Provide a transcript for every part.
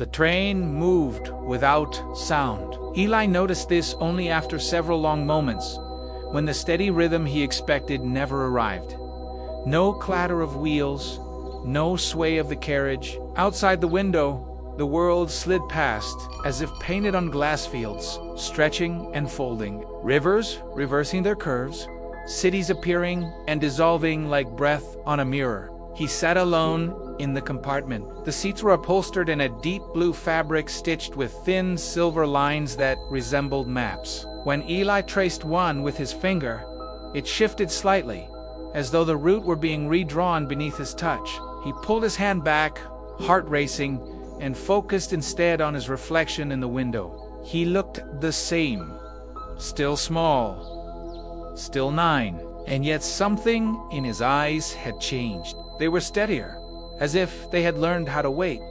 The train moved without sound. Eli noticed this only after several long moments, when the steady rhythm he expected never arrived. No clatter of wheels, no sway of the carriage. Outside the window, the world slid past, as if painted on glass fields, stretching and folding. Rivers reversing their curves, cities appearing and dissolving like breath on a mirror. He sat alone in the compartment. The seats were upholstered in a deep blue fabric stitched with thin silver lines that resembled maps. When Eli traced one with his finger, it shifted slightly, as though the route were being redrawn beneath his touch. He pulled his hand back, heart racing, and focused instead on his reflection in the window. He looked the same, still small, still 9, and yet something in his eyes had changed. They were steadier, as if they had learned how to wait.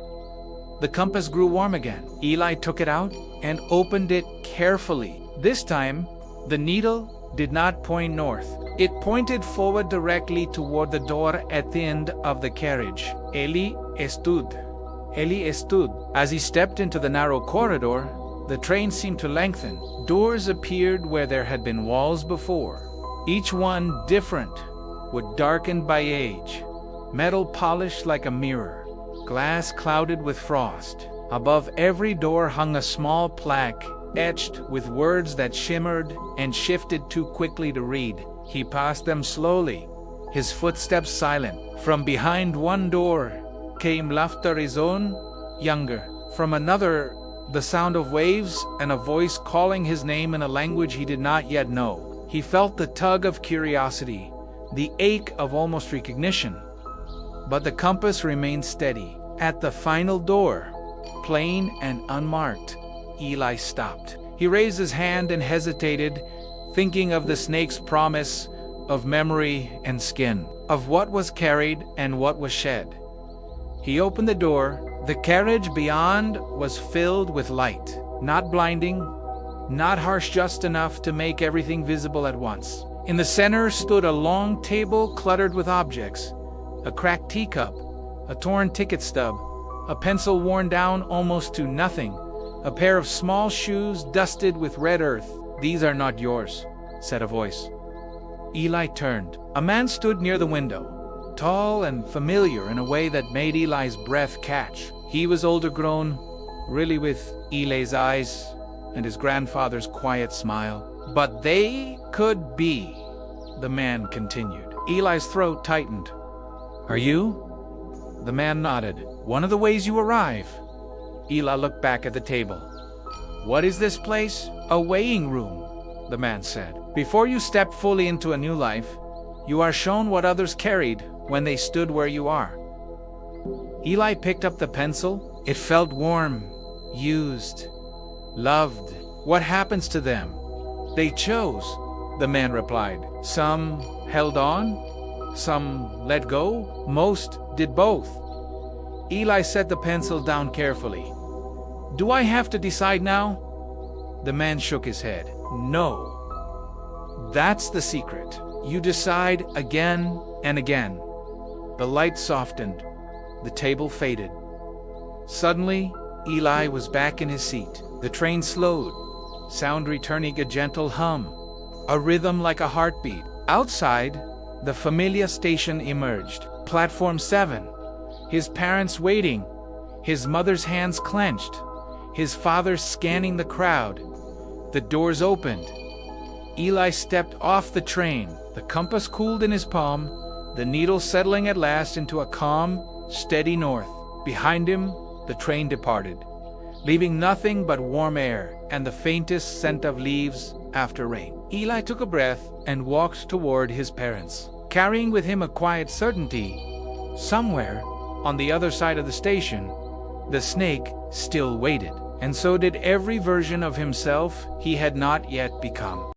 The compass grew warm again. Eli took it out and opened it carefully. This time, the needle did not point north. It pointed forward directly toward the door at the end of the carriage. Eli stood. As he stepped into the narrow corridor, the train seemed to lengthen. Doors appeared where there had been walls before, each one different, wood darkened by age, metal polished like a mirror, glass clouded with frost. Above every door hung a small plaque, etched with words that shimmered and shifted too quickly to read. He passed them slowly, his footsteps silent. From behind one door came laughter his own, younger. From another, the sound of waves and a voice calling his name in a language he did not yet know. He felt the tug of curiosity, the ache of almost recognition. But the compass remained steady. At the final door, plain and unmarked, Eli stopped. He raised his hand and hesitated, thinking of the snake's promise, of memory and skin, of what was carried and what was shed. He opened the door. The carriage beyond was filled with light, not blinding, not harsh just enough to make everything visible at once. In the center stood a long table cluttered with objects, a cracked teacup, a torn ticket stub, a pencil worn down almost to nothing, a pair of small shoes dusted with red earth. "These are not yours," said a voice. Eli turned. A man stood near the window, tall and familiar in a way that made Eli's breath catch. He was older grown, really, with Eli's eyes and his grandfather's quiet smile. "But they could be," the man continued. Eli's throat tightened. "Are you?" The man nodded. "One of the ways you arrive." Eli looked back at the table. "What is this place?" "A weighing room," the man said. "Before you step fully into a new life, you are shown what others carried when they stood where you are." Eli picked up the pencil. It felt warm, used, loved. "What happens to them?" "They chose," the man replied. "Some held on, some let go, most did both." Eli set the pencil down carefully. "Do I have to decide now?" The man shook his head. "No. That's the secret. You decide again and again." The light softened. The table faded. Suddenly, Eli was back in his seat. The train slowed, sound returning a gentle hum, a rhythm like a heartbeat. Outside, the familiar station emerged. Platform 7. His parents waiting, his mother's hands clenched, his father scanning the crowd. The doors opened. Eli stepped off the train. The compass cooled in his palm, the needle settling at last into a calm, steady north. Behind him, the train departed, leaving nothing but warm air and the faintest scent of leaves after rain. Eli took a breath and walked toward his parents, carrying with him a quiet certainty. Somewhere, on the other side of the station, the snake still waited, and so did every version of himself he had not yet become.